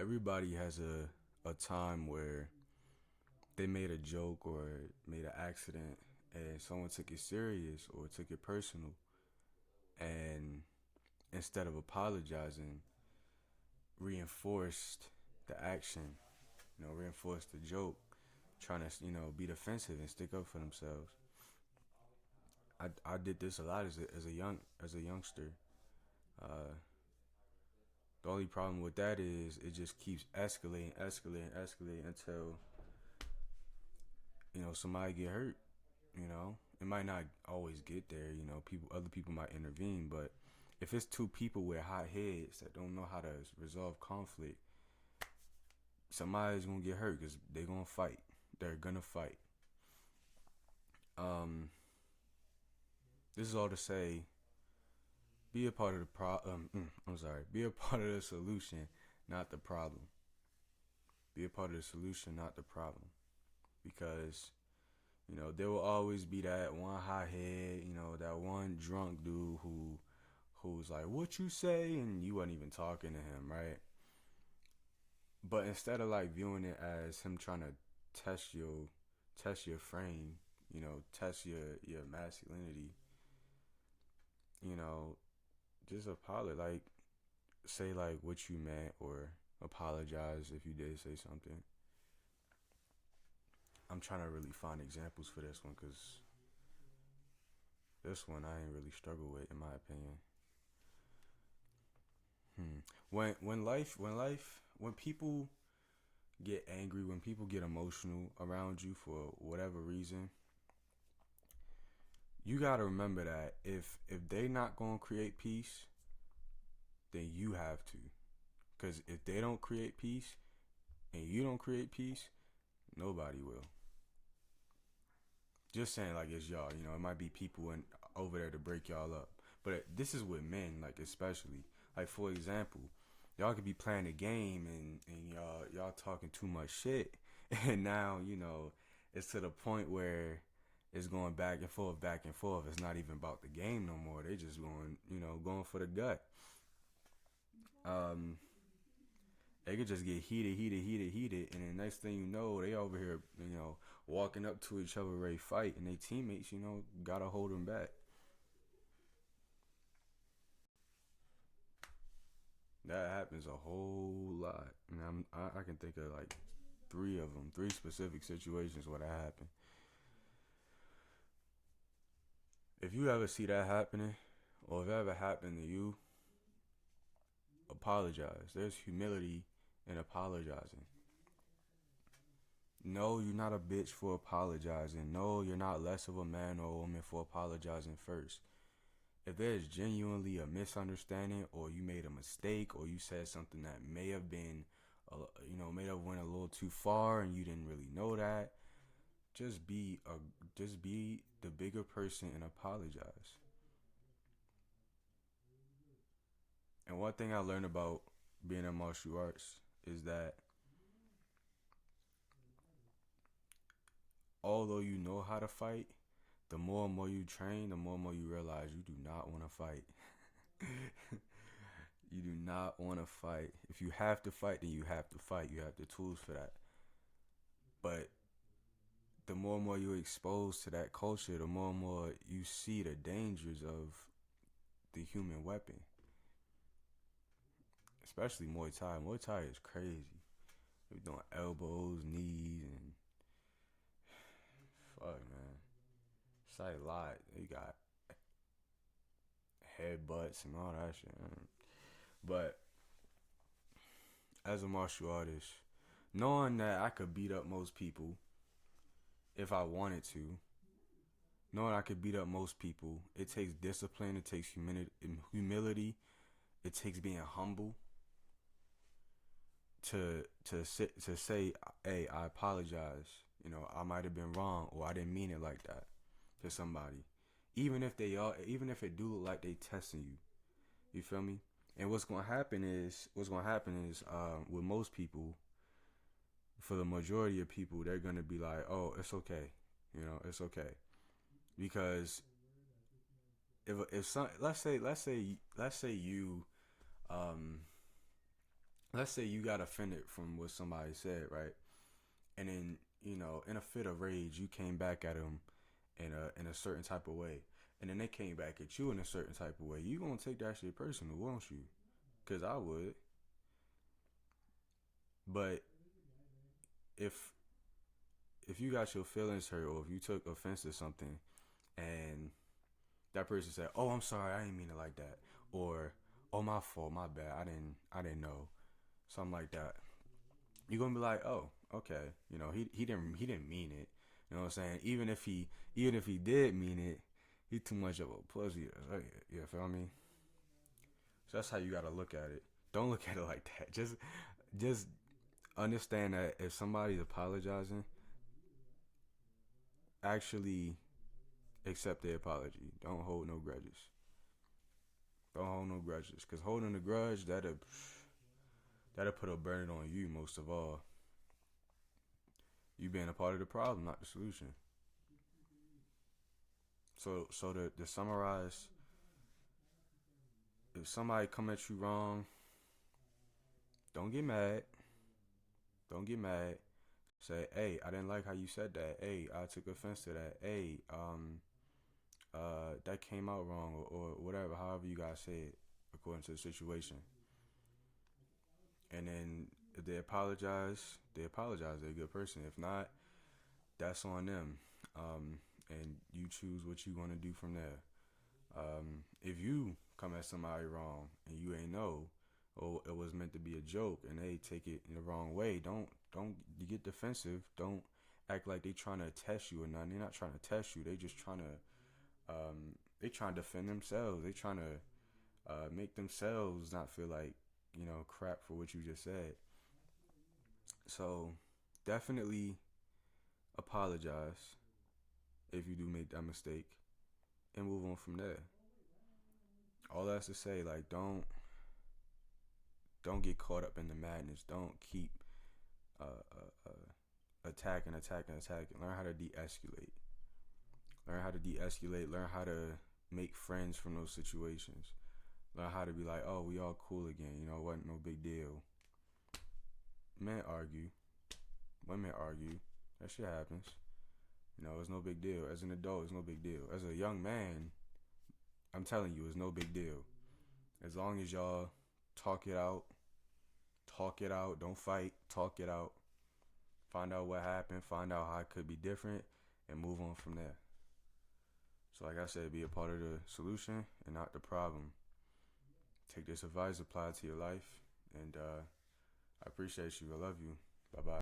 everybody has a time where they made a joke or made an accident and someone took it serious or took it personal, and instead of apologizing, reinforced the action, reinforced the joke, trying to, be defensive and stick up for themselves. I did this a lot as a youngster. Uh, the only problem with that is it just keeps escalating, escalating, escalating until somebody get hurt. It might not always get there. Other people might intervene, but if it's two people with hot heads that don't know how to resolve conflict, somebody's gonna get hurt because they're gonna fight. They're gonna fight. Um, this is all to say, be a part of the I'm sorry. Be a part of the solution, not the problem. Be a part of the solution, not the problem, because there will always be that one hothead, that one drunk dude who's like, "What you say?" and you wasn't even talking to him, right? But instead of like viewing it as him trying to test your test your frame, test your masculinity, you know, just apologize, like say like what you meant or apologize if you did say something. I'm trying to really find examples for this one because this one I ain't really struggle with in my opinion. Hmm. When people get angry, when people get emotional around you for whatever reason, you gotta remember that if they not gonna create peace, then you have to. Because if they don't create peace and you don't create peace, nobody will. Just saying, like it's y'all. It might be people over there to break y'all up, but this is with men, like especially. Like for example, y'all could be playing a game and y'all talking too much shit, and now it's to the point where it's going back and forth, back and forth. It's not even about the game no more. They just going for the gut. Um, they could just get heated, heated, heated, heated, and then next thing you know, they over here, walking up to each other ready to fight, and they teammates, gotta hold them back. That happens a whole lot, and I can think of like three of them, three specific situations where that happened. If you ever see that happening, or if it ever happened to you, apologize. There's humility in apologizing. No, you're not a bitch for apologizing. No, you're not less of a man or a woman for apologizing first. If there's genuinely a misunderstanding or you made a mistake or you said something that may have been may have went a little too far and you didn't really know that, just be a just be the bigger person and apologize. And one thing I learned about being in martial arts is that although you know how to fight, the more and more you train, the more and more you realize you do not want to fight. You do not want to fight. If you have to fight, then you have to fight. You have the tools for that. But the more and more you're exposed to that culture, the more and more you see the dangers of the human weapon, especially Muay Thai. Muay Thai is crazy. They're doing elbows, knees, and fuck, man. It's like a lot. They got headbutts and all that shit. Man. But as a martial artist, knowing that I could beat up most people if I wanted to, knowing I could beat up most people, it takes discipline, it takes humility, it takes being humble to say, hey, I apologize. I might have been wrong or I didn't mean it like that to somebody. Even if it do look like they testing you. You feel me? And what's gonna happen is with most people, for the majority of people, they're gonna be like, oh, it's okay. It's okay. Because if some let's say you um let's say you got offended from what somebody said, right? And then, in a fit of rage, you came back at them in a certain type of way, and then they came back at you in a certain type of way. You gonna take that shit personal, won't you? Cause I would. But if if you got your feelings hurt, or if you took offense to something, and that person said, "Oh, I'm sorry, I didn't mean it like that," or "Oh, my fault, my bad, I didn't know," something like that, you're gonna be like, "Oh, okay, he didn't mean it." You know what I'm saying? Even if he did mean it, he too much of a pussy to say it. You feel me? So that's how you gotta look at it. Don't look at it like that. Just understand that if somebody's apologizing, actually accept their apology. Don't hold no grudges. Don't hold no grudges. Cause holding a grudge, that'll put a burden on you. Most of all, you being a part of the problem, not the solution. So to summarize, if somebody come at you wrong, don't get mad. Don't get mad. Say, hey, I didn't like how you said that. Hey, I took offense to that. Hey, that came out wrong, or whatever. However you guys say it, according to the situation. And then if they apologize, they apologize. They're a good person. If not, that's on them. And you choose what you want to do from there. If you come at somebody wrong and you ain't know, or it was meant to be a joke, and they take it in the wrong way, don't you get defensive. Don't act like they trying to test you or nothing. They're not trying to test you. They just trying to they trying to defend themselves. They trying to make themselves not feel like crap for what you just said. So definitely apologize if you do make that mistake and move on from there. All that's to say, like, don't get caught up in the madness. Don't keep attacking, attacking, attacking. Learn how to de-escalate. Learn how to de-escalate. Learn how to make friends from those situations. Learn how to be like, oh, we all cool again. It wasn't no big deal. Men argue. Women argue. That shit happens. It's no big deal. As an adult, it's no big deal. As a young man, I'm telling you, it's no big deal. As long as y'all talk it out, don't fight, talk it out, find out what happened, find out how it could be different, and move on from there. So, like I said, be a part of the solution and not the problem. Take this advice, apply it to your life, and I appreciate you. I love you. Bye bye.